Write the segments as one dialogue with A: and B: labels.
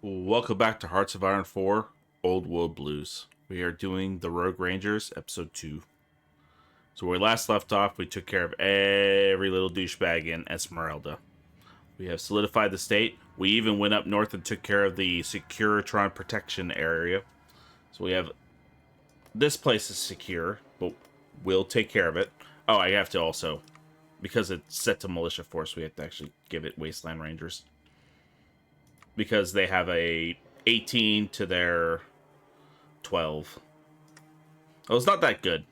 A: Welcome back to Hearts of Iron 4, Old World Blues. We are doing the Rogue Rangers, Episode 2. So where we last left off, we took care of every little douchebag in Esmeralda. We have solidified the state. We even went up north and took care of the Securitron protection area. So we have... This place is secure, but we'll take care of it. Oh, I have to also... Because it's set to militia force, we have to actually give it Wasteland Rangers. Because they have a 18 to their 12. Oh, it's not that good.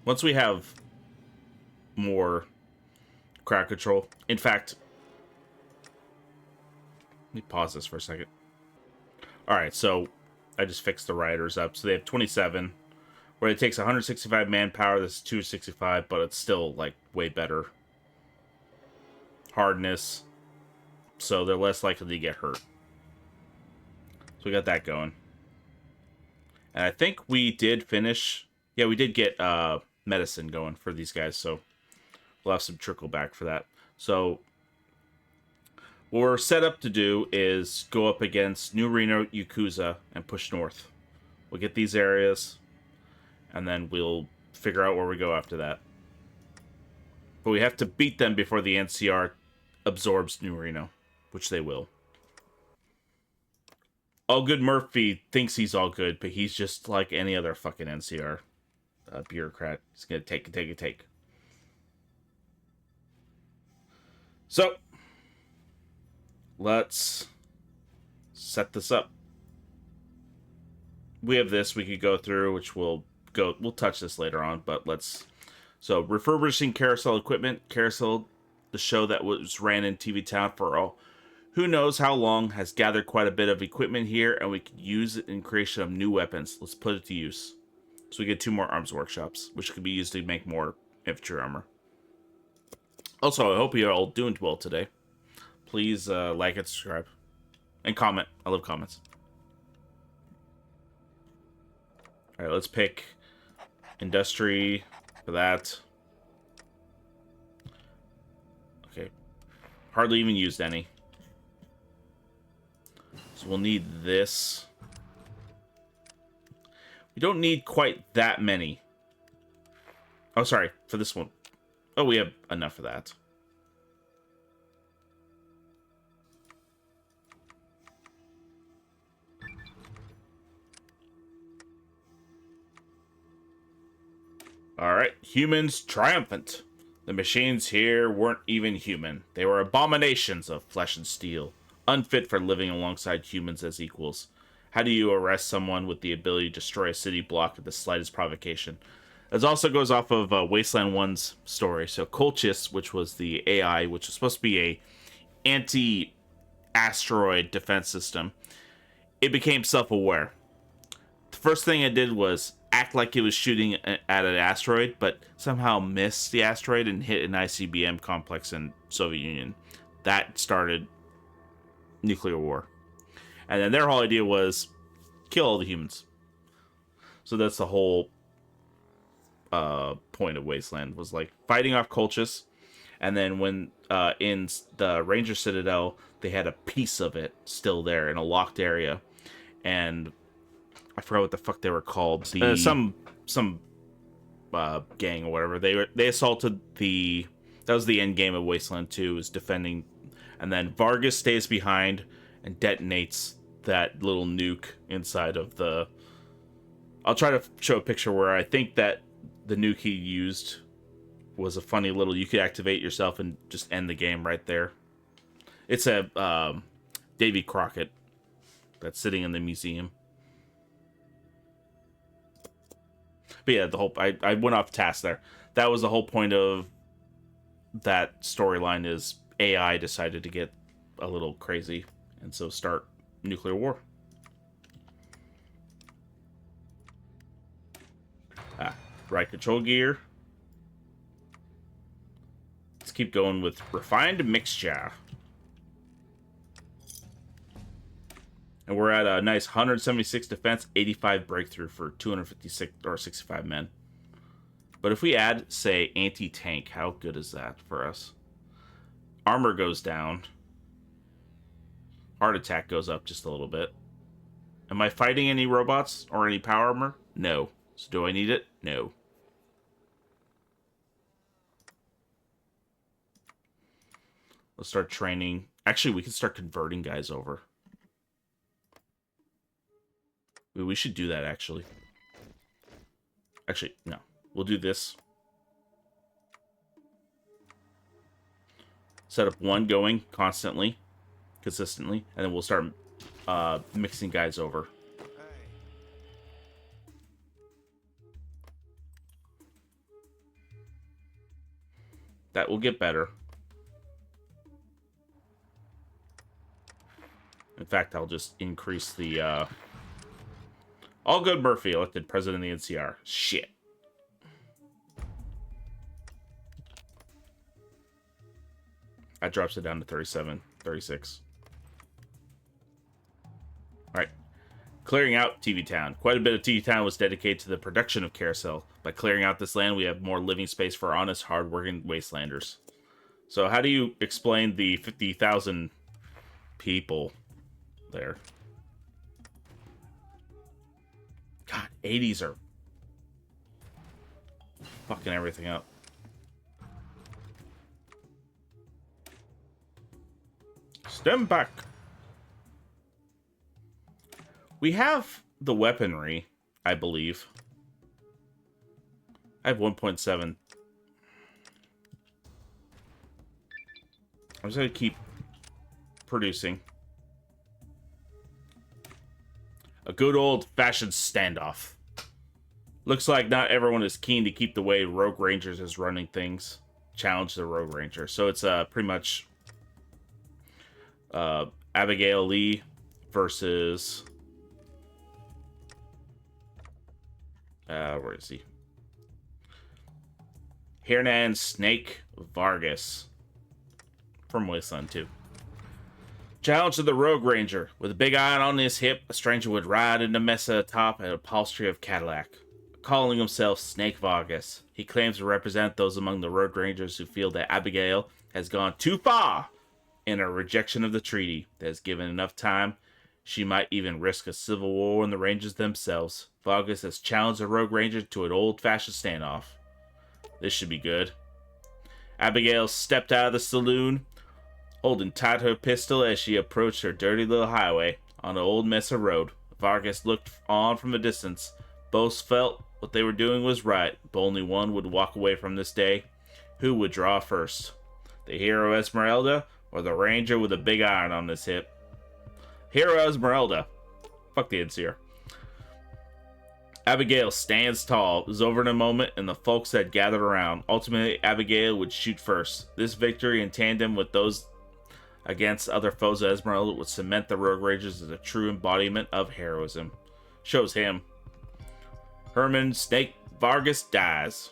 A: Once we have more crowd control. In fact, let me pause this for a second. Alright, so I just fixed the rioters up. So they have 27. Where it takes 165 manpower, this is 265, but it's still, like, way better. Hardness. So they're less likely to get hurt. So we got that going. And I think we did finish... Yeah, we did get medicine going for these guys, so we'll have some trickle back for that. So what we're set up to do is go up against New Reno, Yakuza, and push north. We'll get these areas, and then we'll figure out where we go after that. But we have to beat them before the NCR absorbs New Reno. Which they will. All Good Murphy thinks he's all good, but he's just like any other fucking NCR bureaucrat. He's gonna take. So, let's set this up. We have this we could go through, which we'll touch this later on, but let's... So, refurbishing carousel equipment. Carousel, the show that was ran in TV Town for all... Who knows how long, has gathered quite a bit of equipment here, and we could use it in creation of new weapons. Let's put it to use. So we get 2 more arms workshops, which could be used to make more infantry armor. Also, I hope you're all doing well today. Please like and subscribe. And comment. I love comments. Alright, let's pick industry for that. Okay. Hardly even used any. So we'll need this. We don't need quite that many. Oh, sorry, for this one. Oh, we have enough for that. Alright, humans triumphant. The machines here weren't even human. They were abominations of flesh and steel. Unfit for living alongside humans as equals. How do you arrest someone with the ability to destroy a city block at the slightest provocation? This also goes off of Wasteland 1's story. So Colchis, which was the AI, which was supposed to be a anti-asteroid defense system, it became self-aware. The first thing it did was act like it was shooting at an asteroid, but somehow missed the asteroid and hit an ICBM complex in Soviet Union. That started nuclear war. And then their whole idea was kill all the humans. So that's the whole point of Wasteland, was like fighting off Colchis. And then when in the Ranger Citadel, they had a piece of it still there in a locked area. And I forgot what the fuck they were called. Some gang or whatever. They assaulted the... That was the end game of Wasteland 2, is defending. And then Vargas stays behind and detonates that little nuke inside of the... I'll try to show a picture where I think that the nuke he used was a funny little... You could activate yourself and just end the game right there. It's a Davy Crockett that's sitting in the museum. But yeah, the whole... I went off task there. That was the whole point of that storyline, is AI decided to get a little crazy, and so start nuclear war. Right control gear. Let's keep going with refined mixture. And we're at a nice 176 defense, 85 breakthrough for 256 or 65 men. But if we add, say, anti-tank, how good is that for us? Armor goes down. Heart attack goes up just a little bit. Am I fighting any robots or any power armor? No. So do I need it? No. Let's start training. Actually, we can start converting guys over. We should do that, actually. Actually, no. We'll do this. Set up one going constantly, consistently, and then we'll start mixing guys over. That will get better. In fact, I'll just increase the... All good Murphy, elected president of the NCR. Shit. That drops it down to 37, 36. Alright. Clearing out TV Town. Quite a bit of TV Town was dedicated to the production of Carousel. By clearing out this land, we have more living space for honest, hard-working wastelanders. So how do you explain the 50,000 people there? God, 80s are fucking everything up. Stem back. We have the weaponry, I believe. I have 1.7. I'm just going to keep producing. A good old-fashioned standoff. Looks like not everyone is keen to keep the way Rogue Rangers is running things. Challenge the Rogue Ranger. So it's pretty much Abigail Lee versus... where is he? Hernan Snake Vargas. From Wasteland 2. Challenge to the Rogue Ranger. With a big iron on his hip, a stranger would ride in the Mesa atop an upholstery of Cadillac. Calling himself Snake Vargas, he claims to represent those among the Rogue Rangers who feel that Abigail has gone too far in her rejection of the treaty. That has given enough time, she might even risk a civil war in the Rangers themselves. Vargas has challenged the Rogue Ranger to an old-fashioned standoff. This should be good. Abigail stepped out of the saloon, holding tight her pistol as she approached her dirty little highway on the old Mesa Road. Vargas looked on from a distance. Both felt what they were doing was right, but only one would walk away from this day. Who would draw first? The hero Esmeralda or the ranger with a big iron on his hip? Hero Esmeralda. Fuck the NCR. Abigail stands tall. It was over in a moment, and the folks had gathered around. Ultimately, Abigail would shoot first. This victory, in tandem with those against other foes of Esmeralda, would cement the Rogue Rangers as a true embodiment of heroism. Shows him. Herman Snake Vargas dies.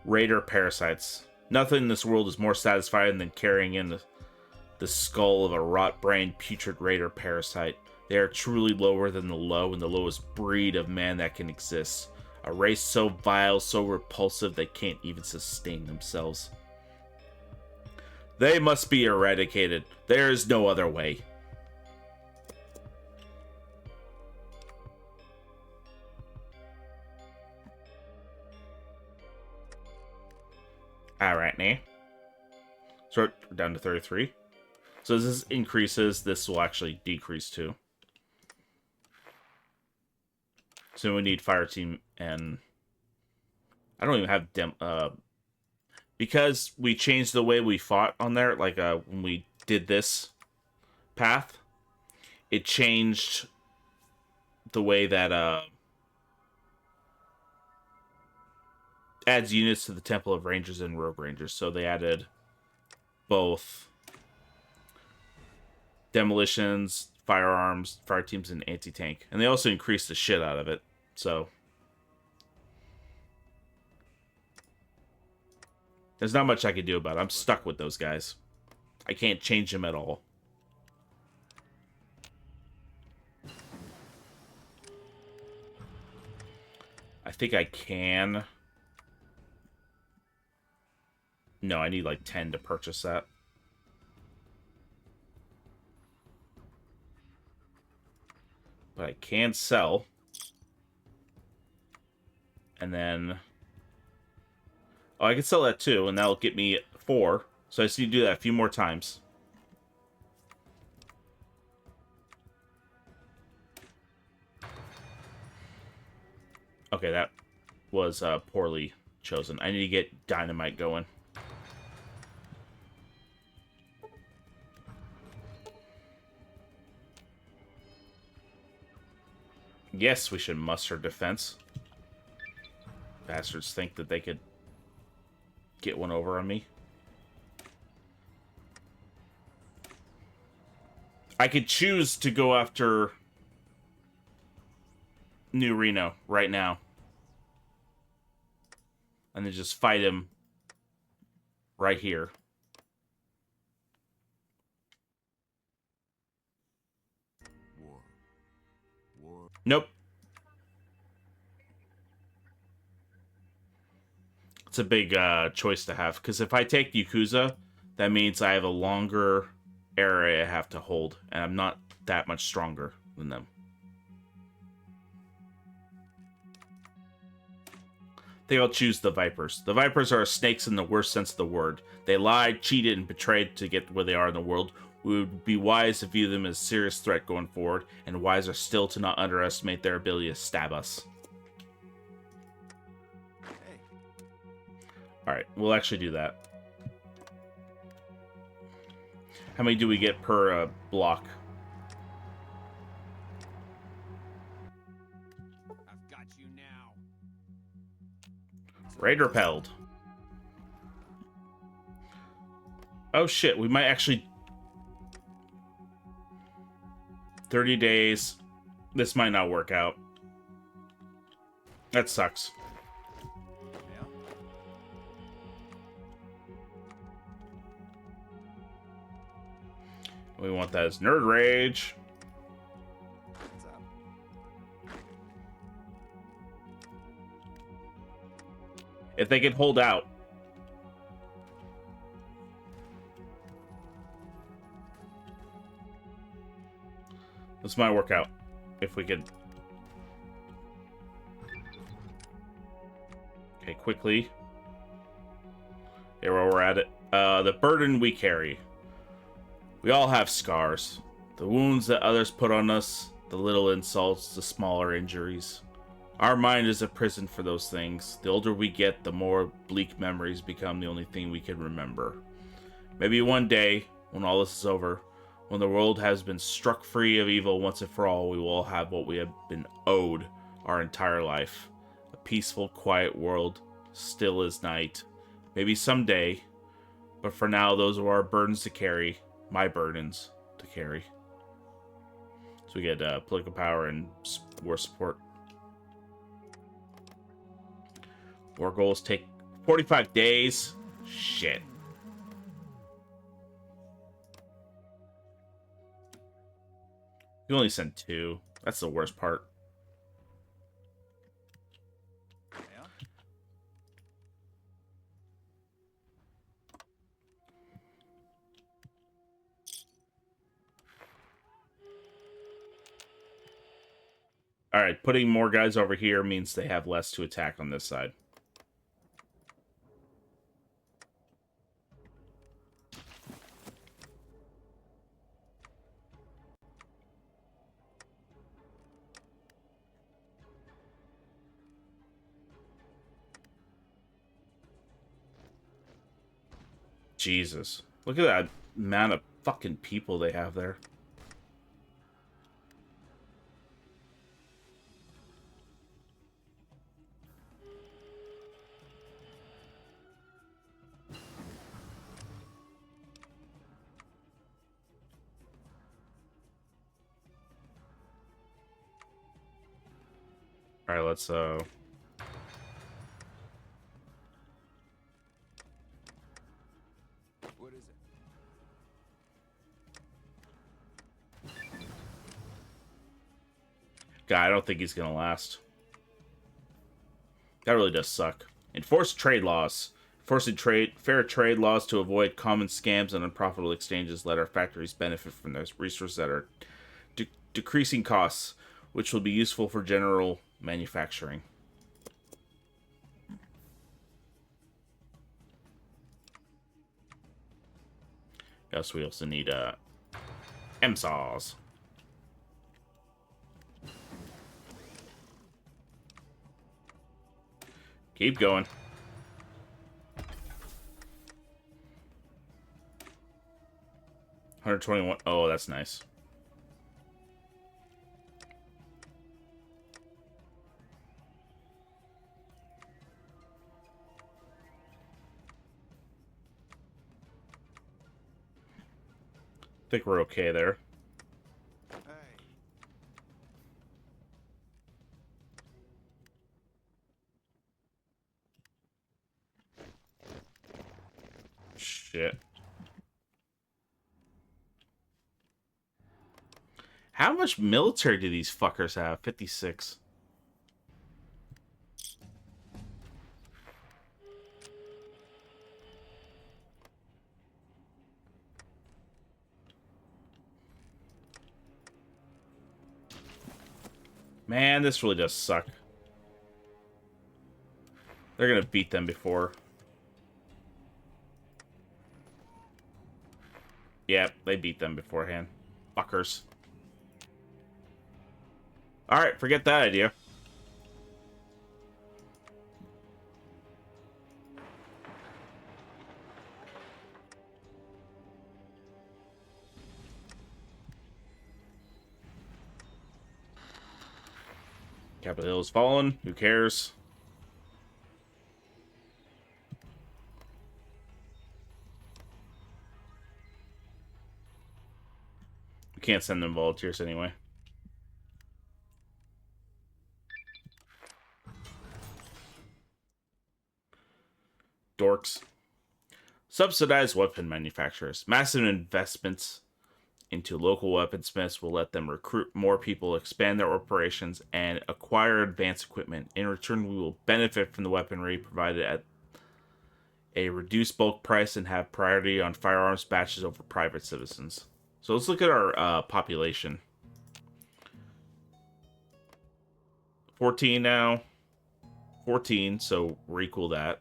A: Raider parasites. Nothing in this world is more satisfying than carrying in the skull of a rot-brained putrid raider parasite. They are truly lower than the low and the lowest breed of man that can exist. A race so vile, so repulsive, they can't even sustain themselves. They must be eradicated. There is no other way. Alright, now. So we're down to 33. So as this increases, this will actually decrease too. So we need fire team and... I don't even have because we changed the way we fought on there, like when we did this path, it changed the way that adds units to the Temple of Rangers and Rogue Rangers. So they added both demolitions, firearms, fire teams, and anti-tank. And they also increased the shit out of it. So there's not much I can do about it. I'm stuck with those guys. I can't change them at all. I think I can. No, I need like 10 to purchase that. But I can sell. And then... Oh, I can sell that too, and that'll get me 4. So I just need to do that a few more times. Okay, that was poorly chosen. I need to get dynamite going. Yes, we should muster defense. Bastards think that they could get one over on me. I could choose to go after New Reno right now. And then just fight him right here. Nope. It's a big choice to have, because if I take Yakuza, that means I have a longer area I have to hold, and I'm not that much stronger than them. I think I'll choose the Vipers. The Vipers are snakes in the worst sense of the word. They lied, cheated, and betrayed to get where they are in the world. We would be wise to view them as a serious threat going forward, and wiser still to not underestimate their ability to stab us. Alright, we'll actually do that. How many do we get per block?
B: I've got you now.
A: Raid repelled. Oh shit, we might actually... 30 days. This might not work out. That sucks.
B: Yeah.
A: We want that as Nerd Rage.
B: What's up?
A: If they can hold out. This might work out. If we could... Okay, quickly. Here, where we're at it. The burden we carry. We all have scars. The wounds that others put on us, the little insults, the smaller injuries. Our mind is a prison for those things. The older we get, the more bleak memories become the only thing we can remember. Maybe one day, when all this is over, when the world has been struck free of evil once and for all, we will all have what we have been owed our entire life. A peaceful, quiet world, still as night. Maybe someday, but for now, those are our burdens to carry. My burdens to carry. So we get political power and war support. War goals take 45 days. Shit. You only send 2. That's the worst part.
B: Yeah.
A: Alright, putting more guys over here means they have less to attack on this side. Jesus. Look at that amount of fucking people they have there. Alright, let's
B: What is it?
A: God, I don't think he's gonna last. That really does suck. Enforce trade laws. Enforcing fair trade laws to avoid common scams and unprofitable exchanges let our factories benefit from those resources that are decreasing costs, which will be useful for general manufacturing. Yes, we also need MSAWs. Keep going. $121. Oh, that's nice. I think we're okay there.
B: Hey.
A: Shit. How much military do these fuckers have? 56. Man, this really does suck. They're gonna beat them before. Yep, they beat them beforehand. Fuckers. Alright, forget that idea. Capitol Hill is fallen. Who cares? We can't send them volunteers anyway. Dorks. Subsidized weapon manufacturers. Massive investments into local weaponsmiths will let them recruit more people, expand their operations, and acquire advanced equipment. In return, we will benefit from the weaponry provided at a reduced bulk price and have priority on firearms batches over private citizens. So let's look at our population. 14 now. 14, so we're equal that.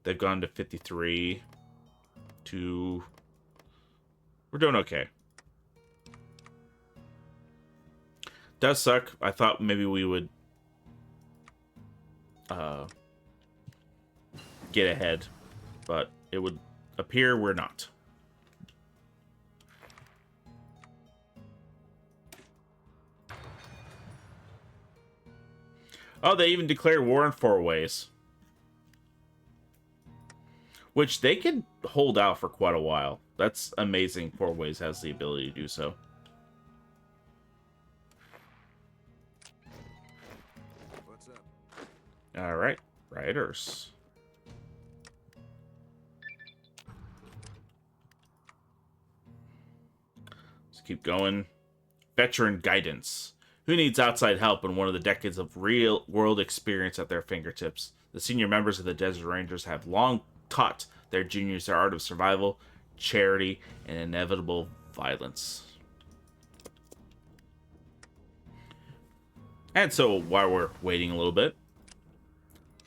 A: They've gone to 53. We're doing okay. Does suck. I thought maybe we would get ahead, but it would appear we're not. Oh, they even declared war in 4 ways. Which they could hold out for quite a while. That's amazing. 4 ways has the ability to do so.
B: What's up?
A: Alright, riders. Let's keep going. Veteran guidance. Who needs outside help when one of the decades of real world experience at their fingertips? The senior members of the Desert Rangers have long taught their juniors the art of survival, charity, and inevitable violence. And so, while we're waiting a little bit,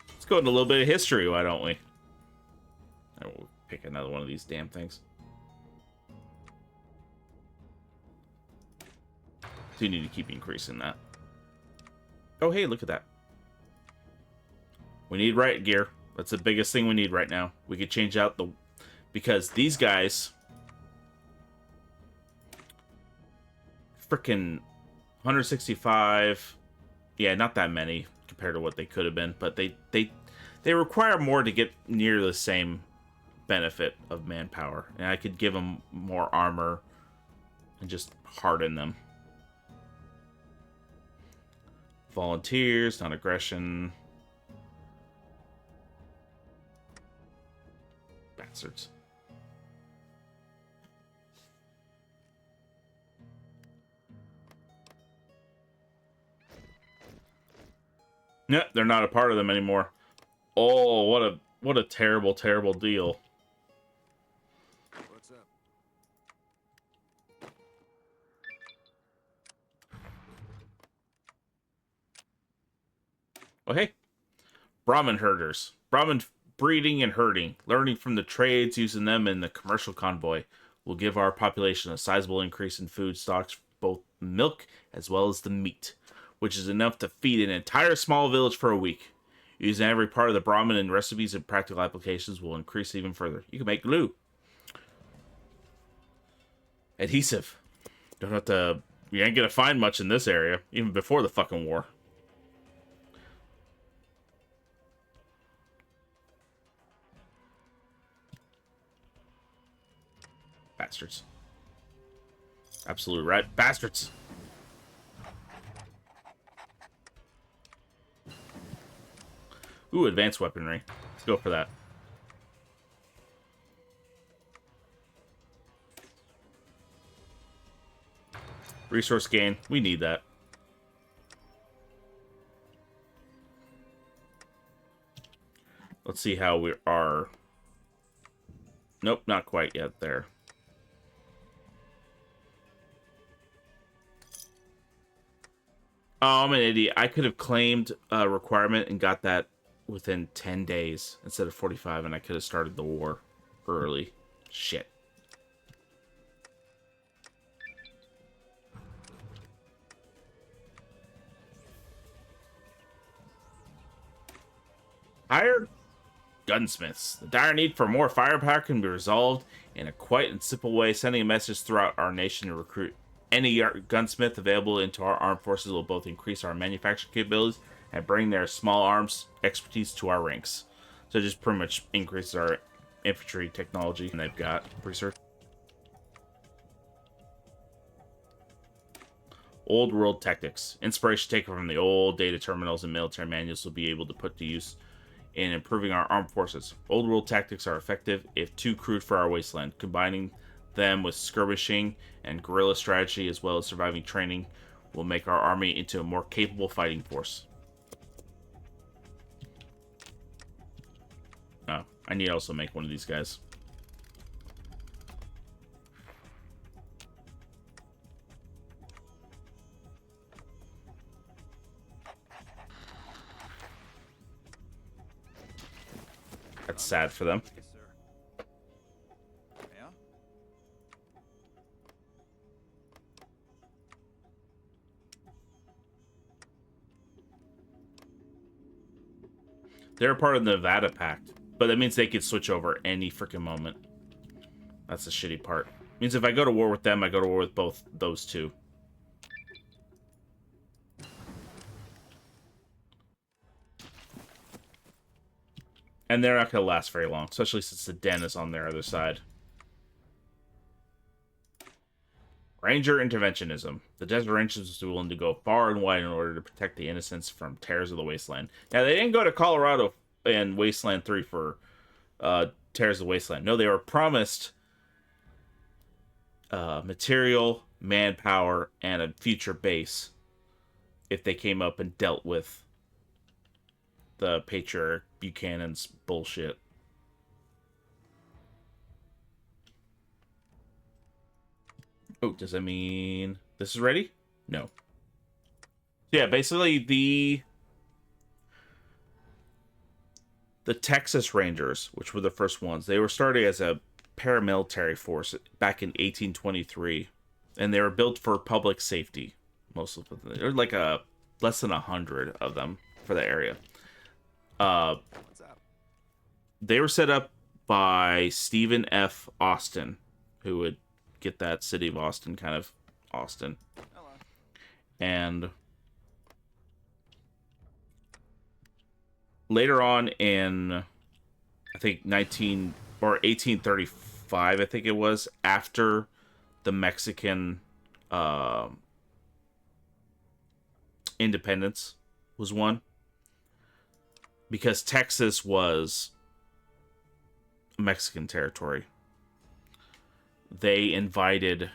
A: let's go into a little bit of history, why don't we? And we'll pick another one of these damn things. So you need to keep increasing that. Oh, hey, look at that. We need riot gear. That's the biggest thing we need right now. We could change out the... Because these guys... Frickin' 165... Yeah, not that many compared to what they could have been. But they require more to get near the same benefit of manpower. And I could give them more armor and just harden them. Volunteers, non-aggression. Bastards. Yeah, they're not a part of them anymore. Oh, what a terrible, terrible deal.
B: What's up?
A: Oh, hey. Brahmin herders. Brahmin breeding and herding. Learning from the trades, using them in the commercial convoy will give our population a sizable increase in food stocks, both milk as well as the meat, which is enough to feed an entire small village for a week. Using every part of the Brahmin in recipes and practical applications will increase even further. You can make glue. Adhesive. Don't have to... You ain't gonna find much in this area, even before the fucking war. Bastards. Absolute right. Bastards. Ooh, advanced weaponry. Let's go for that. Resource gain. We need that. Let's see how we are. Nope, not quite yet there. Oh, I'm an idiot. I could have claimed a requirement and got that within 10 days instead of 45, and I could have started the war early. Shit. Hired gunsmiths. The dire need for more firepower can be resolved in a quiet and simple way. Sending a message throughout our nation to recruit any gunsmith available into our armed forces will both increase our manufacturing capabilities and bring their small arms expertise to our ranks. So it just pretty much increases our infantry technology. And they've got research. Old world tactics. Inspiration taken from the old data terminals and military manuals will be able to put to use in improving our armed forces. Old world tactics are effective if too crude for our wasteland. Combining them with skirmishing and guerrilla strategy as well as surviving training will make our army into a more capable fighting force. Oh, I need to also make one of these guys. That's sad for them.
B: Yes, sir. Yeah?
A: They're part of the Nevada Pact, but that means they could switch over any freaking moment. That's the shitty part. Means if I go to war with them, I go to war with both those two. And they're not going to last very long, especially since the den is on their other side. Ranger interventionism. The Desert Rangers are willing to go far and wide in order to protect the innocents from terrors of the wasteland. Now, they didn't go to Colorado and Wasteland 3 for terrors of the wasteland. No, they were promised material, manpower, and a future base if they came up and dealt with the Patriarch Buchanan's bullshit. Oh, does that mean this is ready? No. Yeah, basically the Texas Rangers, which were the first ones, they were started as a paramilitary force back in 1823, and they were built for public safety. Most of them, there were like a less than 100 of them for the area.
B: What's up?
A: They were set up by Stephen F. Austin, who would get that city of Austin kind of Austin.
B: Hello.
A: And later on in, I think 1835, I think it was, after the Mexican independence was won, because Texas was Mexican territory, they invited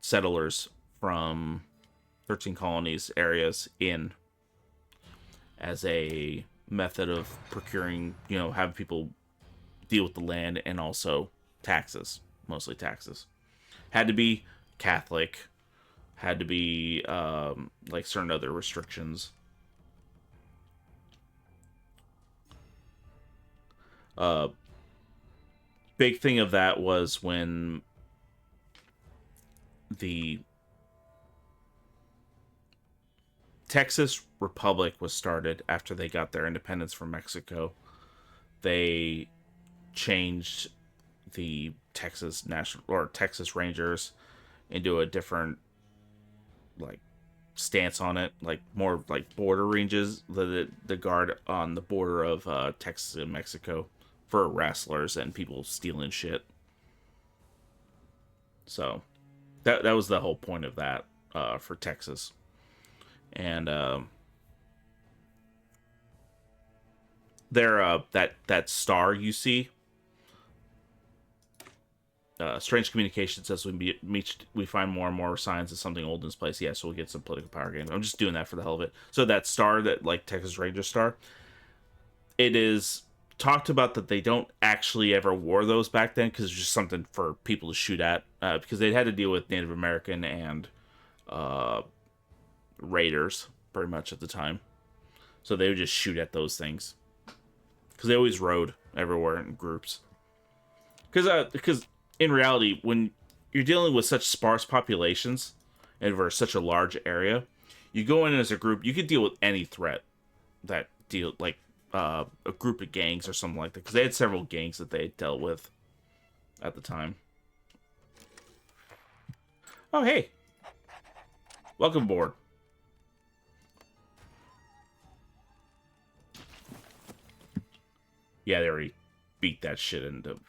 A: settlers from 13 colonies areas in. as a method of procuring, having people deal with the land, and also taxes, mostly taxes. Had to be Catholic, had to be like certain other restrictions. Big thing of that was when the Texas Republic was started after they got their independence from Mexico. They changed the Texas National or Texas Rangers into a different like stance on it, like more like border ranges, the guard on the border of Texas and Mexico for wrestlers and people stealing shit. So that was the whole point of that for Texas. And there that star you see, strange communication says we find more and more signs of something old in this place. Yeah, so we'll get some political power games. I'm just doing that for the hell of it. So that star, that like Texas Ranger star, it is talked about that they don't actually ever wore those back then because it's just something for people to shoot at, because they had to deal with Native American and raiders pretty much at the time. So they would just shoot at those things because they always rode everywhere in groups. Because in reality, when you're dealing with such sparse populations and over such a large area, you go in as a group, you could deal with any threat that deal like a group of gangs or something like that. Because they had several gangs that they dealt with at the time. Oh, hey. Welcome aboard. Yeah, they already beat that shit into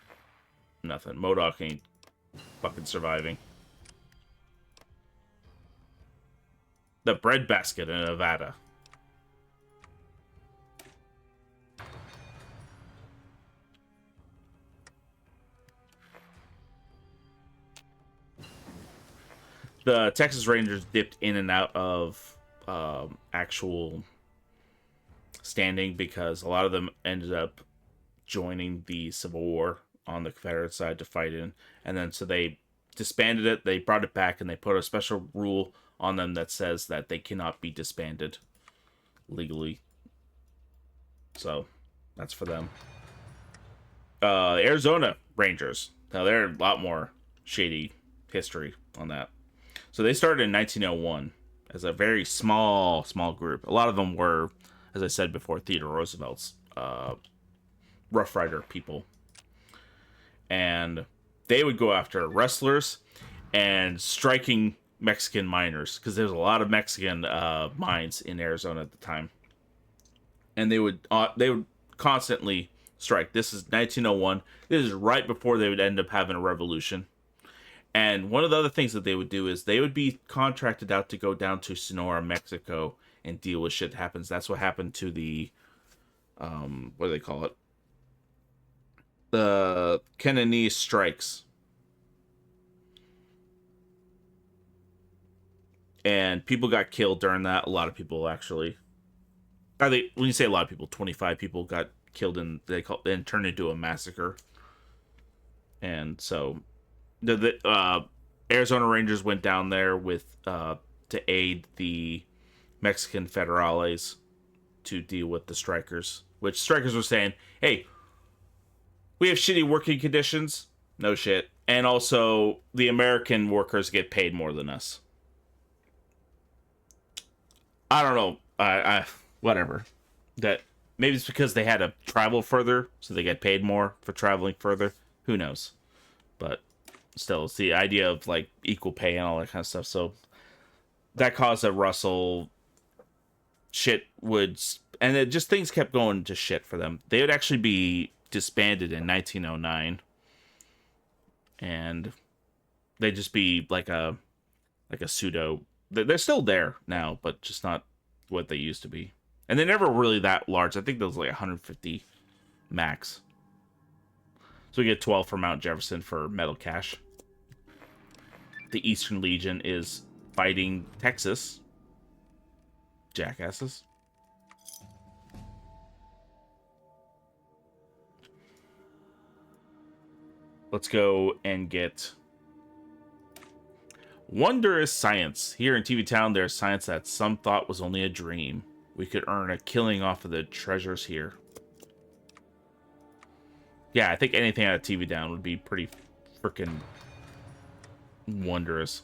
A: nothing. MODOK ain't fucking surviving. The breadbasket in Nevada. The Texas Rangers dipped in and out of actual standing because a lot of them ended up joining the Civil War on the Confederate side to fight in, and then so they disbanded it. They brought it back and they put a special rule on them that says that they cannot be disbanded legally. So that's for them. Arizona Rangers. Now they're a lot more shady history on that. So they started in 1901 as a very small group. A lot of them were, as I said before, Theodore Roosevelt's Rough Rider people. And they would go after wrestlers and striking Mexican miners, because there's a lot of Mexican mines in Arizona at the time. And they would constantly strike. This is 1901. This is right before they would end up having a revolution. And one of the other things that they would do is they would be contracted out to go down to Sonora, Mexico, and deal with shit that happens. That's what happened to the, what do they call it? The Cananese strikes. And people got killed during that. A lot of people, actually. When you say a lot of people, 25 people got killed and turned into a massacre. And so the Arizona Rangers went down there with to aid the Mexican federales to deal with the strikers, which strikers were saying, hey, we have shitty working conditions. No shit. And also, the American workers get paid more than us. I don't know. Whatever. That maybe it's because they had to travel further, so they get paid more for traveling further. Who knows? But still, it's the idea of like equal pay and all that kind of stuff. So that caused a rustle. Shit would, and it just things kept going to shit for them. They would actually be disbanded in 1909, and they'd just be like a pseudo. They're still there now, but just not what they used to be. And they're never really that large. I think there was like 150 max. So we get 12 for Mount Jefferson for Metal Cash. The Eastern Legion is fighting Texas. Jackasses. let's go and get Wondrous Science. Here in TV Town, there's science that some thought was only a dream. We could earn a killing off of the treasures here. Yeah, I think anything out of TV Town would be pretty freaking wondrous.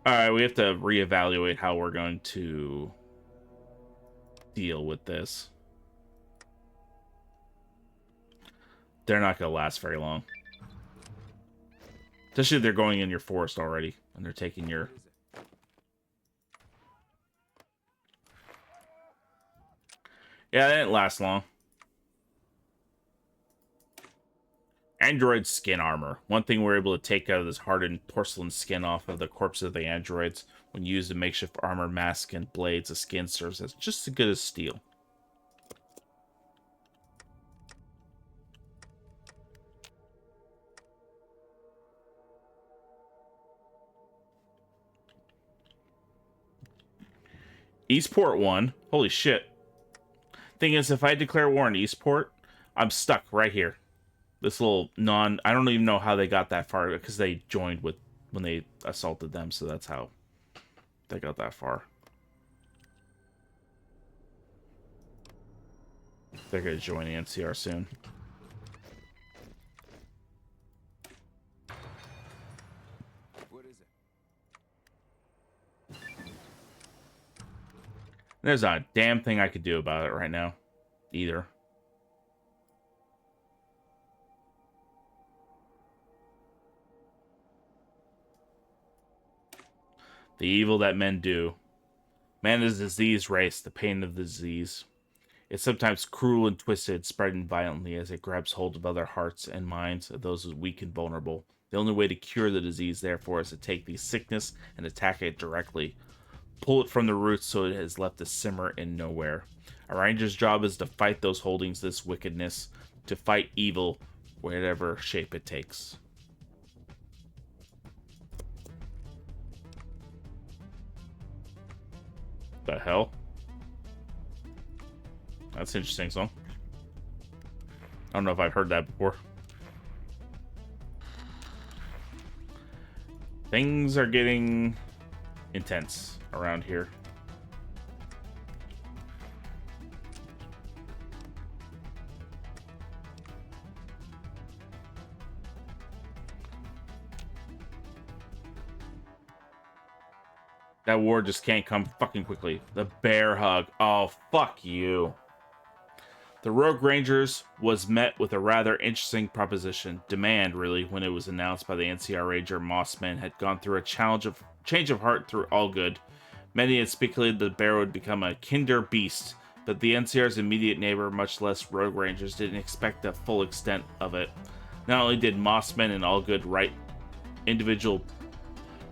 A: Alright, we have to reevaluate how we're going to deal with this. They're not going to last very long. Especially if they're going in your forest already, and they're taking your... Yeah, that didn't last long. Android skin armor. One thing we're able to take out of this hardened porcelain skin off of the corpses of the androids. When used in makeshift armor, mask, and blades, the skin serves as just as good as steel. Eastport 1. Holy shit. Thing is, if I declare war on Eastport, I'm stuck right here. This little I don't even know how they got that far, because they joined with when they assaulted them, so that's how they got that far. They're going to join the NCR soon.
B: What is it?
A: There's not a damn thing I could do about it right now, either. The evil that men do. Man is a disease race, the pain of the disease. It's sometimes cruel and twisted, spreading violently as it grabs hold of other hearts and minds of those who are weak and vulnerable. The only way to cure the disease, therefore, is to take the sickness and attack it directly. Pull it from the roots so it is left to simmer in nowhere. A ranger's job is to fight those holdings, this wickedness, to fight evil, whatever shape it takes. The hell? That's an interesting song. I don't know if I've heard that before. Things are getting intense around here. That war just can't come fucking quickly. The bear hug. Oh, fuck you. The Rogue Rangers was met with a rather interesting proposition. Demand, really, when it was announced by the NCR Ranger Mossman had gone through a change of heart through Allgood. Many had speculated the bear would become a kinder beast, but the NCR's immediate neighbor, much less Rogue Rangers, didn't expect the full extent of it. Not only did Mossman and Allgood write individual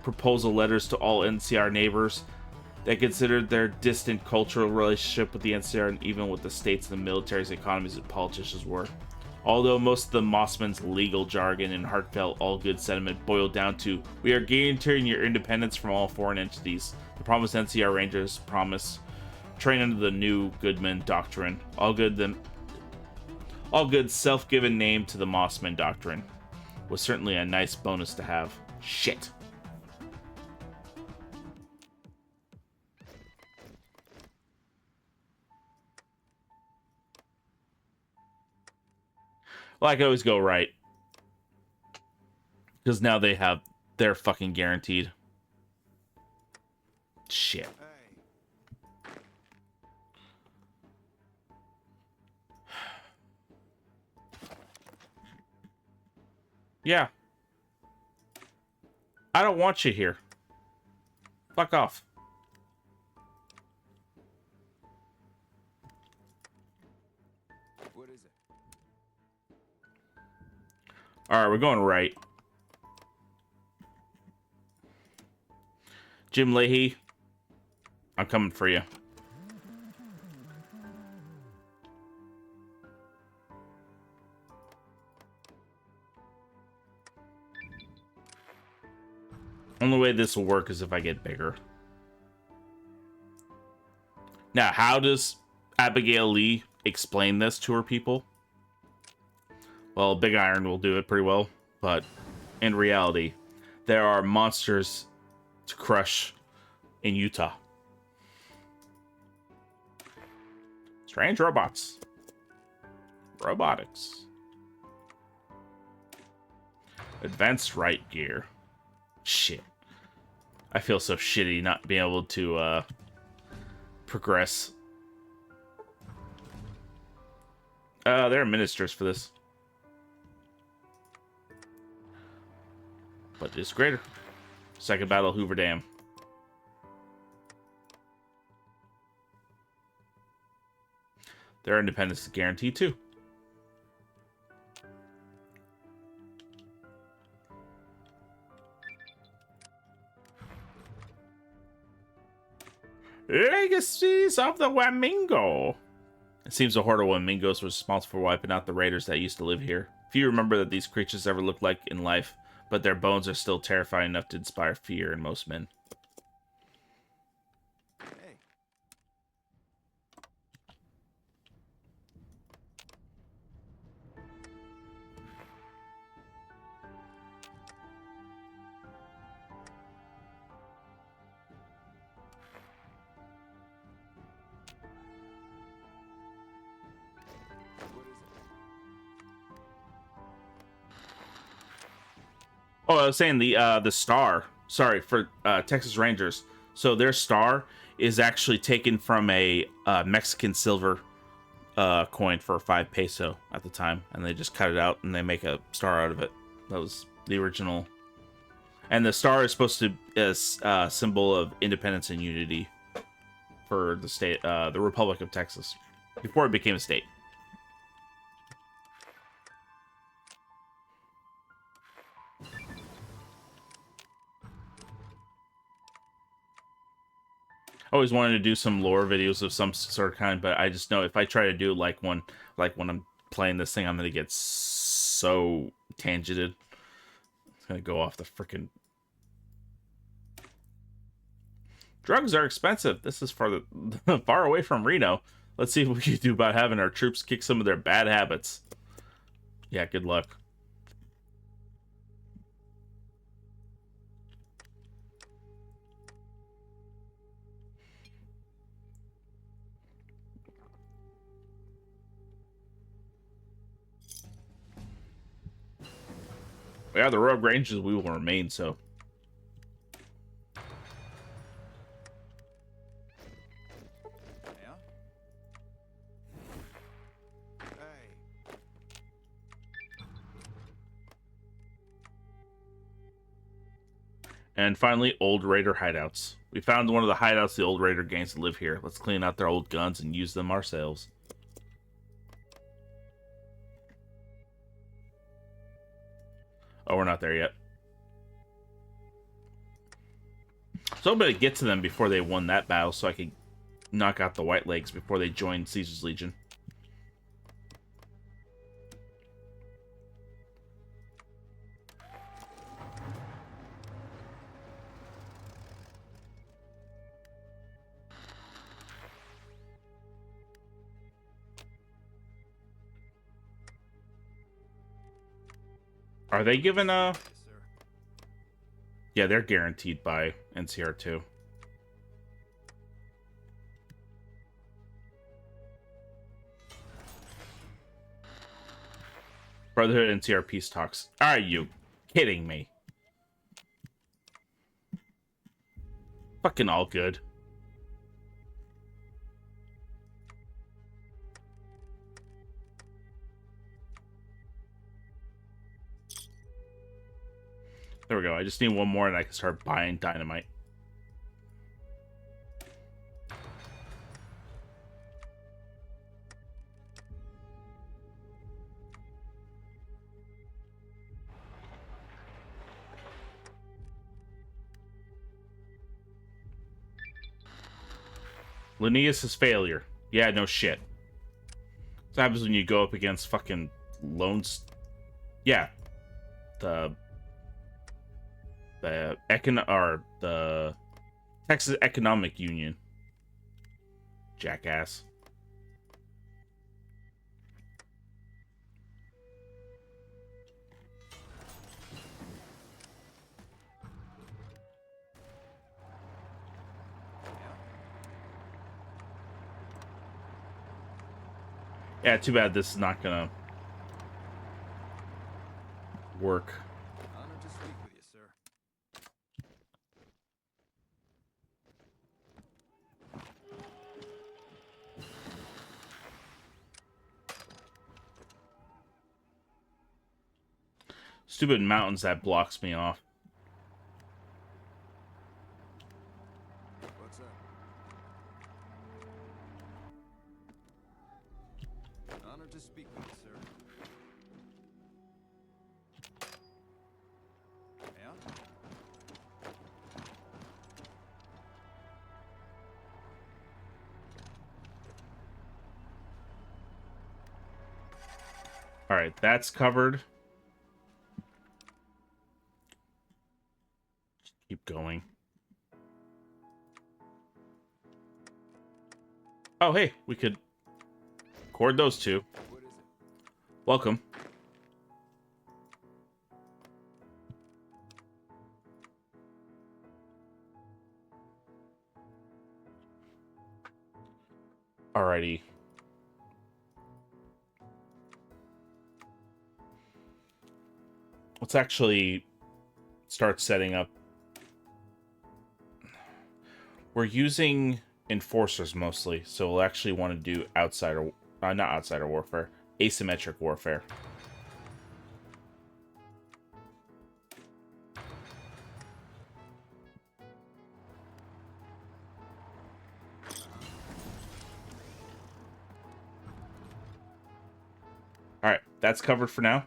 A: proposal letters to all NCR neighbors, they considered their distant cultural relationship with the NCR and even with the states and the military's economies and politicians were. Although most of the Mossman's legal jargon and heartfelt Allgood sentiment boiled down to, "We are guaranteeing your independence from all foreign entities. The promised NCR Rangers promise train under the new Goodman Doctrine." Allgood's self-given name to the Mossman Doctrine was certainly a nice bonus to have. Shit. Well, I could always go right. Because now they're fucking guaranteed. Shit.
B: Hey.
A: Yeah. I don't want you here. Fuck off.
B: What is it?
A: Alright, we're going right. Jim Leahy, I'm coming for you. Only way this will work is if I get bigger. Now, how does Abigail Lee explain this to her people? Well, big iron will do it pretty well, but in reality, there are monsters to crush in Utah. Strange robots. Robotics. Advanced right gear. Shit. I feel so shitty not being able to progress. There are ministers for this. But it's greater. Second battle, Hoover Dam. Their independence is guaranteed too. Legacies of the Wamingo. It seems the horde of Wamingos was responsible for wiping out the raiders that used to live here. Few remember that these creatures ever looked like in life, but their bones are still terrifying enough to inspire fear in most men.
B: Hey. What is it?
A: Oh, I was saying the star. Sorry for Texas Rangers. So their star is actually taken from a Mexican silver coin for 5 peso at the time, and they just cut it out and they make a star out of it. That was the original. And the star is supposed to be a symbol of independence and unity for the state, the Republic of Texas, before it became a state. I always wanted to do some lore videos of some sort of kind, but I just know if I try to do like one, like when I'm playing this thing, I'm gonna get so tangented. It's gonna go off the freaking. Drugs are expensive. This is far far away from Reno. Let's see what we can do about having our troops kick some of their bad habits. Yeah, good luck. Yeah, the rogue ranges we will remain so.
B: Yeah? Hey.
A: And finally, old raider hideouts. We found one of the hideouts the old raider gangs that live here. Let's clean out their old guns and use them ourselves. Oh, we're not there yet. So I'm gonna get to them before they won that battle so I could knock out the White Legs before they joined Caesar's Legion. Are they given a...
B: Yes, sir.
A: Yeah, they're guaranteed by NCR2. Brotherhood NCR peace talks. Are you kidding me? Fucking all good. There we go. I just need one more and I can start buying dynamite. Linnaeus' failure. Yeah, no shit. What happens when you go up against fucking loans? Yeah. The Texas Economic Union. Jackass. Yeah, too bad this is not gonna work.
B: Honored to speak with you, sir.
A: Stupid mountains that blocks me off.
B: What's up? Honored to speak with you, sir. Yeah?
A: All right, that's covered. Keep going. Oh, hey, we could record those two.
B: What is it?
A: Welcome. Alrighty. Let's actually start setting up. We're using enforcers mostly, so we'll actually want to do outsider, not outsider warfare, asymmetric warfare. All right, that's covered for now.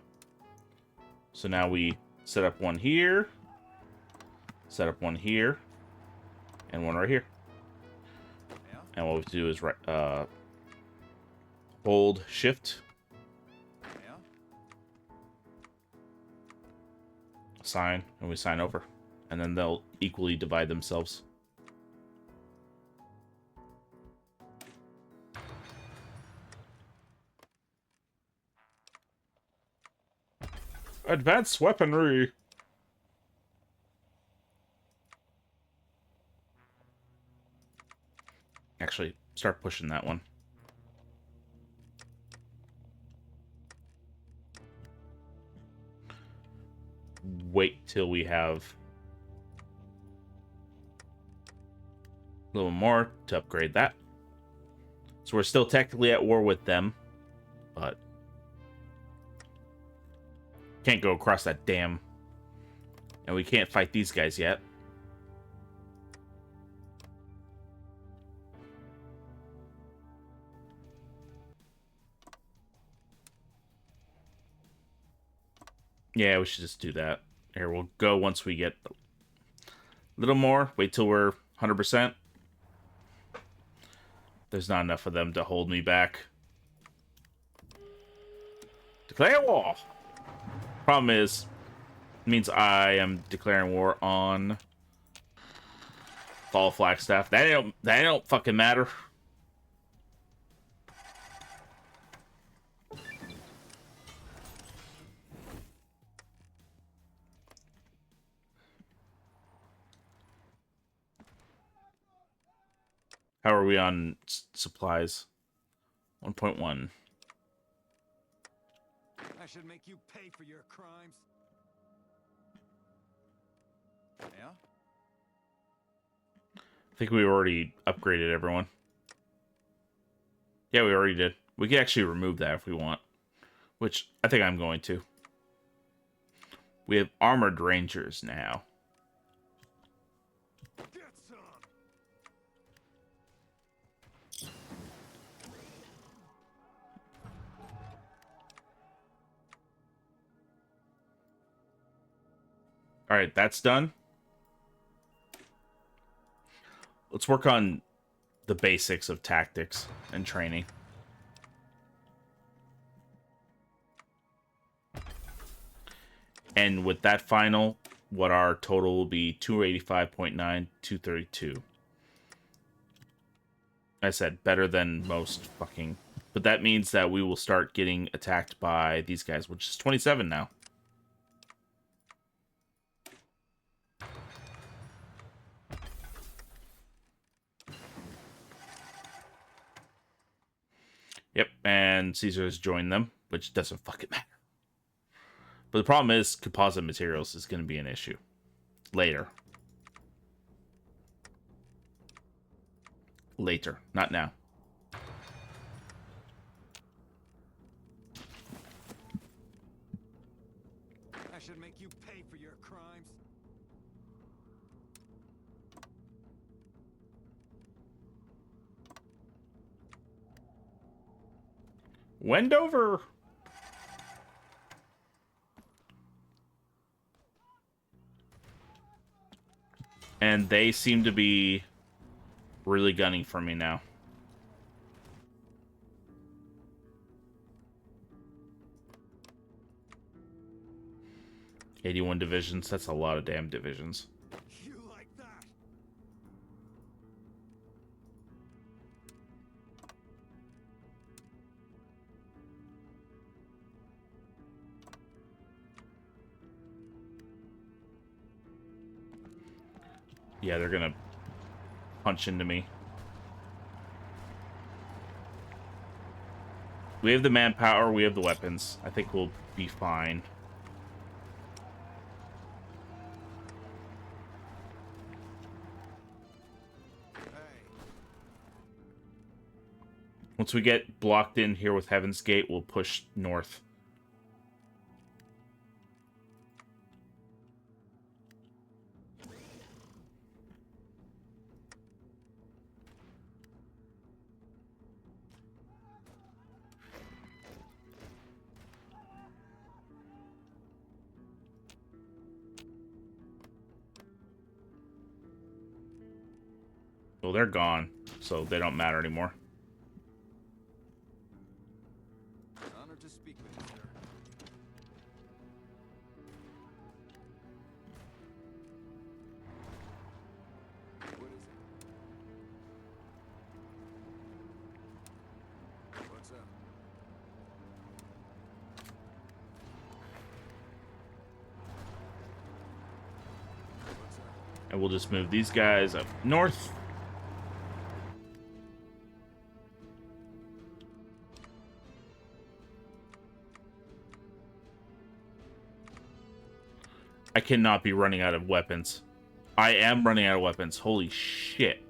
A: So now we set up one here, set up one here, and one right here.
B: Yeah?
A: And what we have to do is hold shift,
B: Yeah?
A: sign, and we sign over. And then they'll equally divide themselves. Advanced weaponry. Actually, start pushing that one. Wait till we have a little more to upgrade that. So we're still technically at war with them, but can't go across that dam. And we can't fight these guys yet. Yeah, we should just do that. Here, we'll go once we get a little more. Wait till we're 100%. There's not enough of them to hold me back. Declare war! Problem is, it means I am declaring war on Fall Flagstaff. That don't fucking matter. How are we on supplies? 1.1.
B: I should make you pay for your crimes. Yeah?
A: I think we already upgraded everyone. Yeah, we already did. We can actually remove that if we want. Which, I think I'm going to. We have armored rangers now.
B: Get some!
A: Alright, that's done. Let's work on the basics of tactics and training. And with that final, what our total will be 285.9, 232. I said better than most fucking. But that means that we will start getting attacked by these guys, which is 27 now. Yep, and and Caesar has joined them, which doesn't fucking matter. But the problem is composite materials is going to be an issue later. Later, not now.
B: I should make you pay for your crimes.
A: Wendover. And they seem to be really gunning for me now. "81 divisions. That's a lot of damn divisions."
B: You like that?
A: Yeah, they're gonna punch into me. We have the manpower, we have the weapons. I think we'll be fine.
B: Hey.
A: Once we get blocked in here with Heaven's Gate, we'll push north. Well, they're gone, so they don't matter anymore.
B: Honor to speak with you, sir. What is it? What's up? What's up?
A: And we'll just move these guys up north. I cannot be running out of weapons. I am running out of weapons. Holy shit.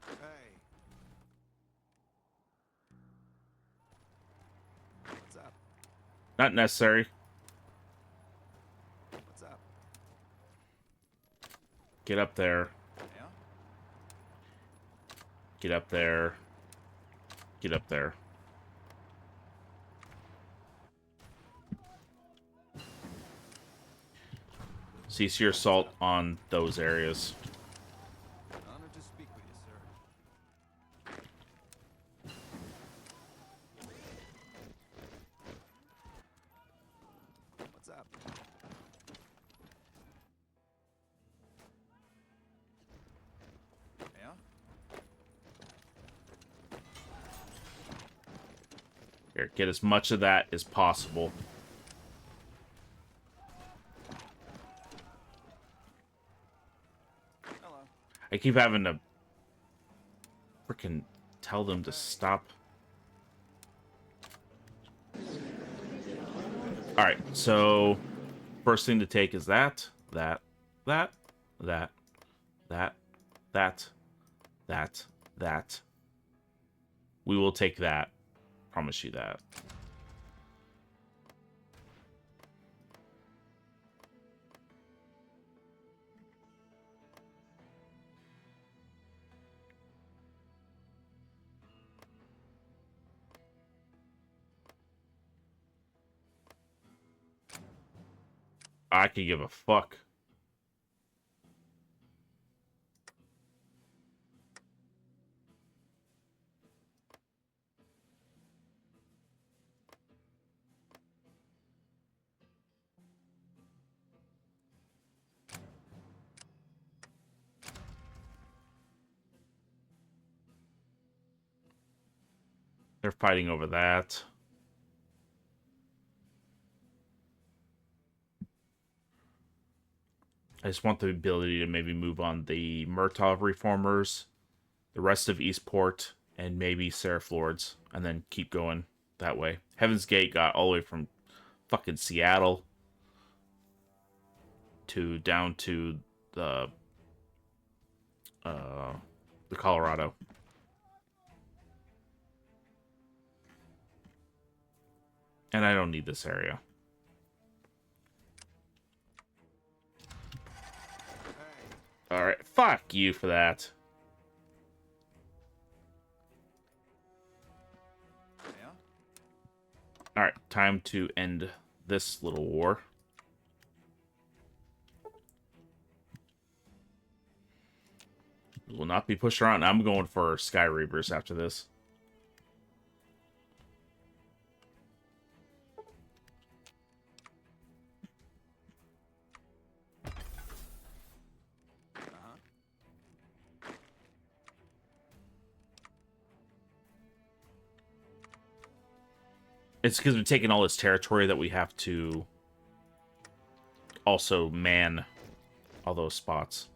B: Hey. What's up?
A: Not necessary.
B: What's up?
A: Get up there.
B: Yeah?
A: Get up there. Get up there. Cease your assault on those areas.
B: Honor to speak with you, sir. What's up? Yeah?
A: Here, get as much of that as possible.
B: Hello.
A: I keep having to freaking tell them to stop. Alright, so first thing to take is that. We will take that. Promise you that. I could give a fuck. They're fighting over that. I just want the ability to maybe move on the Murtaugh reformers, the rest of Eastport, and maybe Seraph Lords, and then keep going that way. Heaven's Gate got all the way from fucking Seattle to down to the Colorado. And I don't need this area. Alright, fuck you for that.
B: Yeah?
A: Alright, time to end this little war. Will not be pushed around. I'm going for Sky Reapers after this. It's because we're taking all this territory that we have to also man all those spots.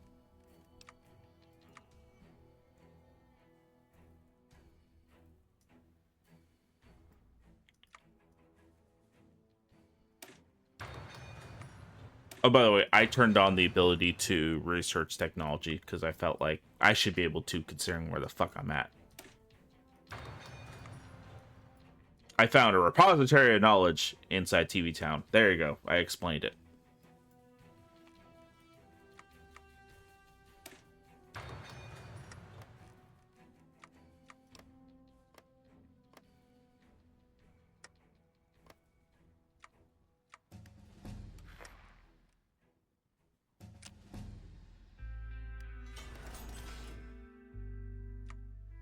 A: Oh, by the way, I turned on the ability to research technology because I felt like I should be able to, considering where the fuck I'm at. I found a repository of knowledge inside TV Town. There you go. I explained it.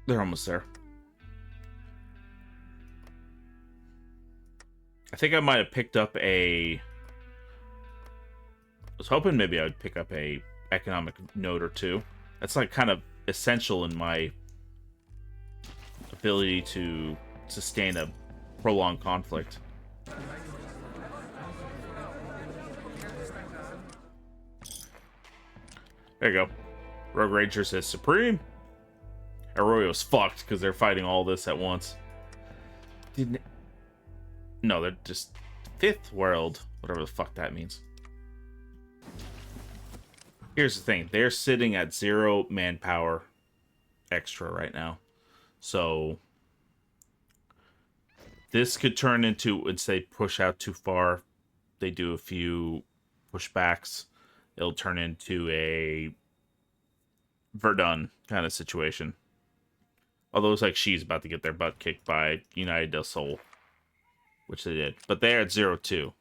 A: They're almost there. I think I might have picked up a... I was hoping maybe I would pick up a economic node or two. That's like kind of essential in my ability to sustain a prolonged conflict. There you go. Rogue Ranger says Supreme. Arroyo's fucked because they're fighting all this at once. No, they're just fifth world, whatever the fuck that means. Here's the thing. They're sitting at 0 manpower extra right now. So this could turn into, once they push out too far, they do a few pushbacks, it'll turn into a Verdun kind of situation. Although it's like she's about to get their butt kicked by United del Sol, which they did. But they're at 0-2.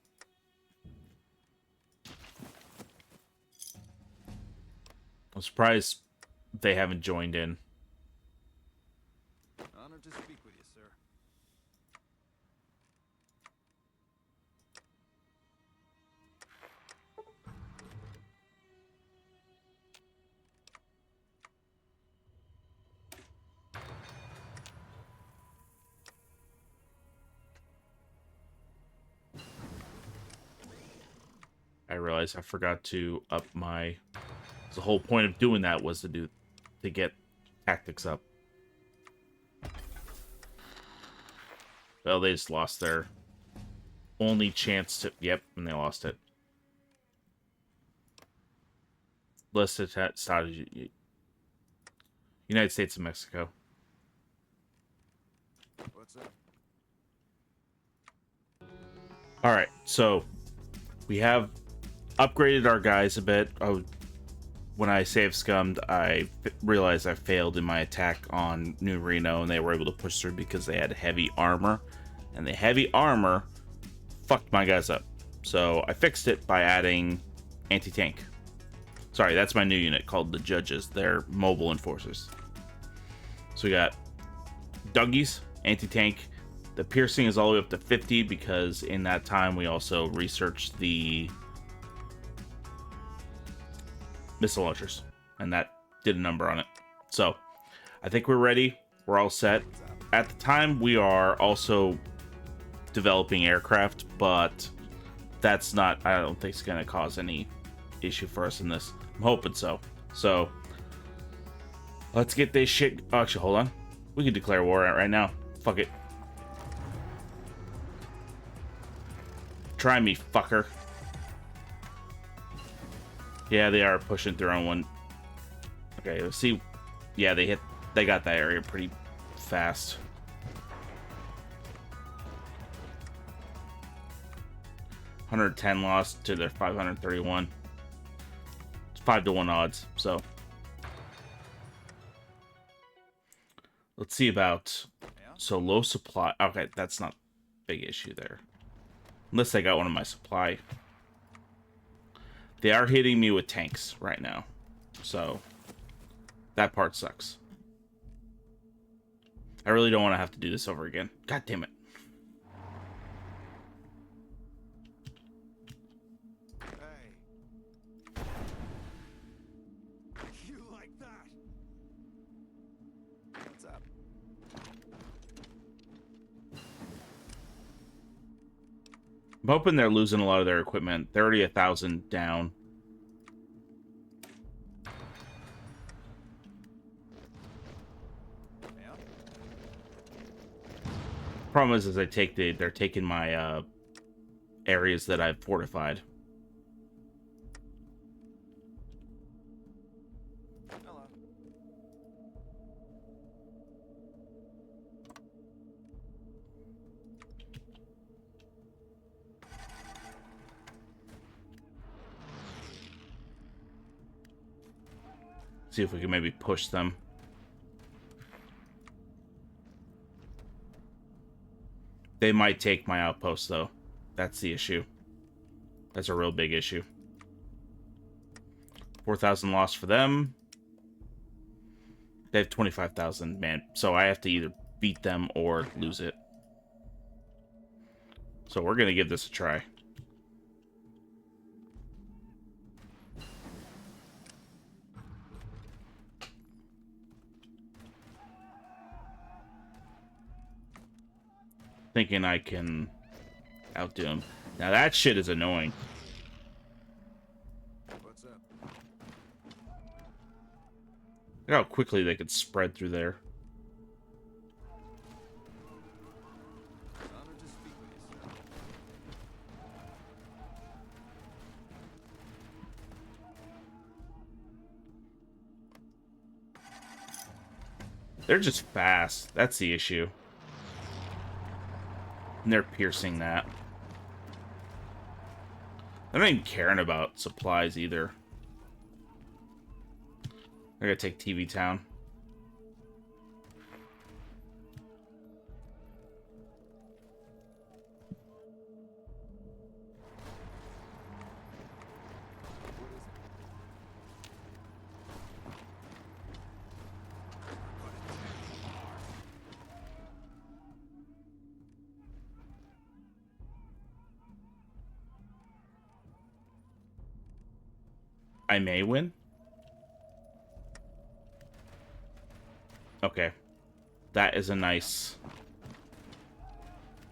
A: I'm surprised they haven't joined in.
B: Honored to speak with you, sir.
A: I realized I forgot to up my... The whole point of doing that was to get tactics up. Well, they just lost their only chance to... Yep, and they lost it. Listed strategy. United States of Mexico.
B: What's up?
A: Alright, so we have upgraded our guys a bit. When I save scummed, I realized I failed in my attack on New Reno, and they were able to push through because they had heavy armor. And the heavy armor fucked my guys up. So I fixed it by adding anti-tank. Sorry, that's my new unit called the Judges. They're mobile enforcers. So we got Duggies, anti-tank. The piercing is all the way up to 50 because in that time we also researched the missile launchers, and that did a number on it. So I think we're ready. We're all set. at the time we are also developing aircraft, but that's not, I don't think it's going to cause any issue for us in this. I'm hoping so. So let's get this shit. Oh, actually, hold on. We can declare war right now. Fuck it. Try me, fucker. Yeah, they are pushing through on one. Okay, let's see. Yeah, they got that area pretty fast. $110 lost to their 531. It's 5-1 odds, so let's see about so low supply. Okay, that's not a big issue there. Unless they got one of my supply. They are hitting me with tanks right now. So that part sucks. I really don't want to have to do this over again. God damn it.
B: Hey. You like that? What's up?
A: I'm hoping they're losing a lot of their equipment. They're already 1,000 down.
B: Yeah.
A: Problem is they're taking my areas that I've fortified.
B: Hello.
A: See if we can maybe push them. They might take my outpost, though. That's the issue. That's a real big issue. 4,000 lost for them. They have 25,000, man. So I have to either beat them or lose it. So we're going to give this a try. Thinking I can outdo him. Now that shit is annoying.
B: What's up?
A: Look how quickly they could spread through there.
B: Honored to speak with you, sir.
A: They're just fast. That's the issue. And they're piercing that. They're not even caring about supplies either. They're gonna take TV Town. I may win. Okay. That is a nice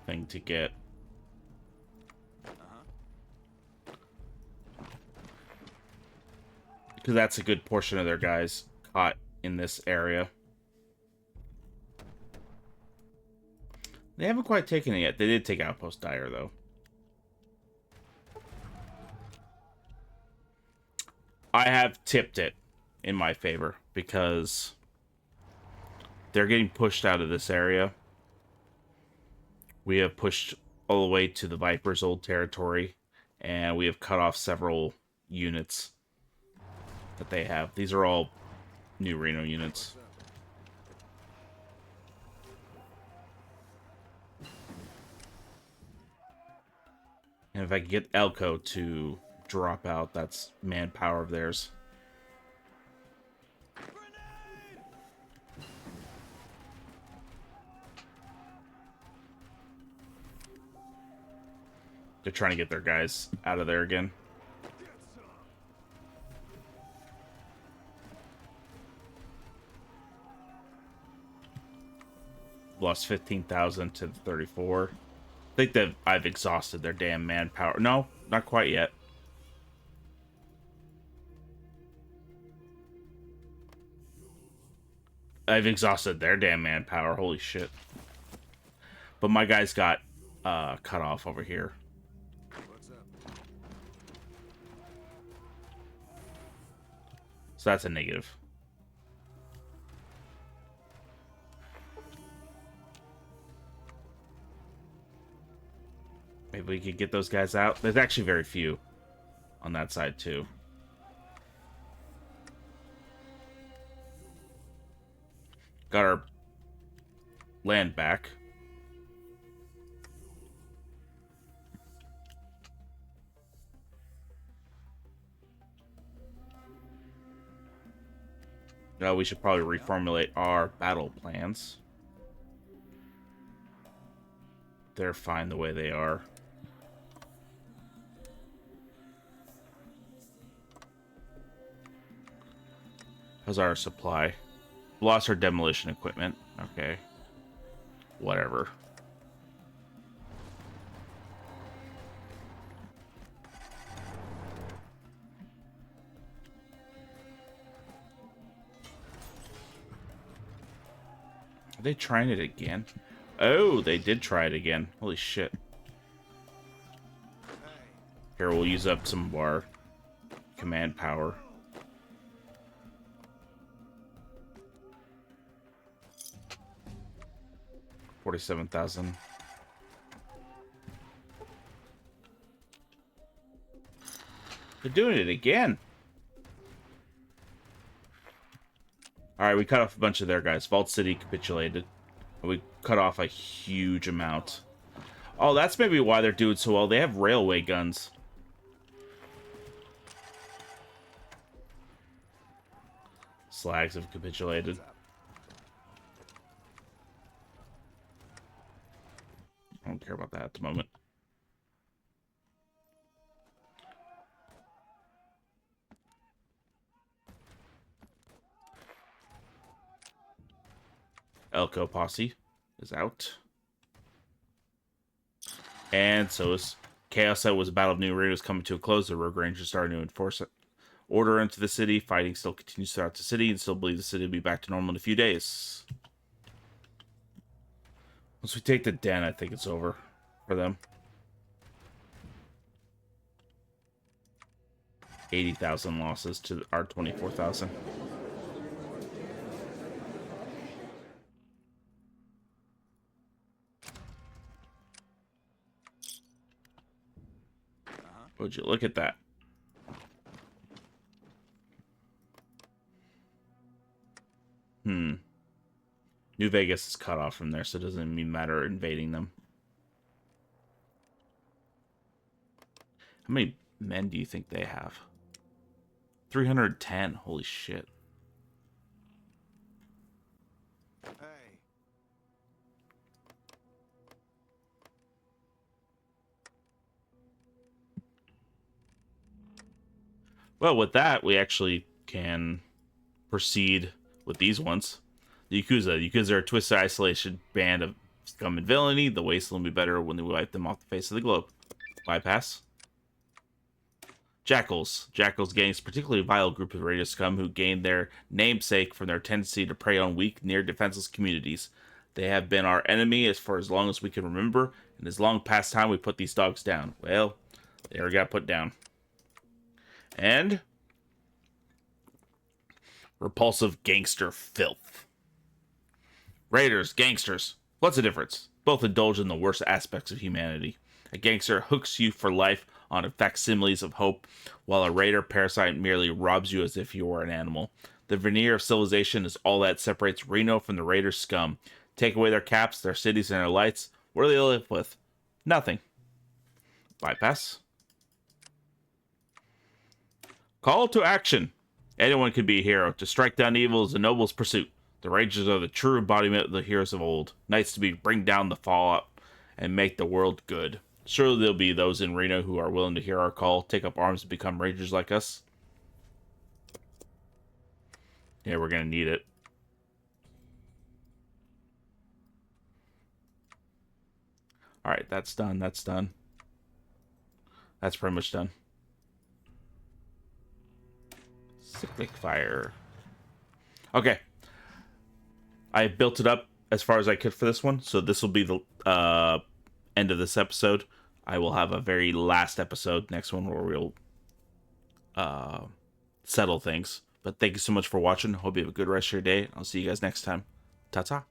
A: thing to get. Because that's a good portion of their guys caught in this area. They haven't quite taken it yet. They did take Outpost Dyer, though. I have tipped it in my favor because they're getting pushed out of this area. We have pushed all the way to the Viper's old territory, and we have cut off several units that they have. These are all new Reno units. And if I can get Elko to drop out, that's manpower of theirs. They're trying to get their guys out of there again. lost 15,000 to 34. I think that I've exhausted their damn manpower. No, not quite yet. I've exhausted their damn manpower. Holy shit. But my guys got cut off over here.
B: What's up?
A: So that's a negative. Maybe we could get those guys out. There's actually very few on that side, too. Got our land back. Now we should probably reformulate our battle plans. They're fine the way they are. How's our supply? Lost our demolition equipment. Okay. Whatever. Are they trying it again? Oh, they did try it again. Holy shit. Here, we'll use up some of our command power. $47,000. They're doing it again. Alright, we cut off a bunch of their guys. Vault City capitulated. We cut off a huge amount. Oh, that's maybe why they're doing so well. They have railway guns. Slags have capitulated. I don't care about that at the moment. Elko Posse is out. And so is Chaos. That was a Battle of New Reno is coming to a close. The Rogue Rangers starting to enforce order into the city. Fighting still continues throughout the city, and still believe the city will be back to normal in a few days. Once we take the den, I think it's over for them. 80,000 losses to our 24,000. Would you look at that? New Vegas is cut off from there, so it doesn't even matter invading them. How many men do you think they have? 310. Holy shit.
B: Hey.
A: Well, with that, we actually can proceed with these ones. The Yakuza. The Yakuza are a twisted isolation band of scum and villainy. The wasteland will be better when we wipe them off the face of the globe. Bypass. Jackals. Jackals gang is a particularly vile group of radio scum who gained their namesake from their tendency to prey on weak, near defenseless communities. They have been our enemy for as long as we can remember, and it's long past time we put these dogs down. Well, they already got put down. And repulsive gangster filth. Raiders, gangsters. What's the difference? Both indulge in the worst aspects of humanity. A gangster hooks you for life on facsimiles of hope, while a raider parasite merely robs you as if you were an animal. The veneer of civilization is all that separates Reno from the raider scum. Take away their caps, their cities, and their lights. What do they live with? Nothing. Bypass. Call to action. Anyone can be a hero. To strike down evil is a noble's pursuit. The Rangers are the true embodiment of the heroes of old. Knights to bring down the fallout and make the world good. Surely there'll be those in Reno who are willing to hear our call, take up arms, and become Rangers like us. Yeah, we're gonna need it. All right, that's done. That's done. That's pretty much done. Cyclic fire. Okay. I built it up as far as I could for this one, so this will be the end of this episode. I will have a very last episode, next one, where we'll settle things. But thank you so much for watching. Hope you have a good rest of your day. I'll see you guys next time. Ta-ta.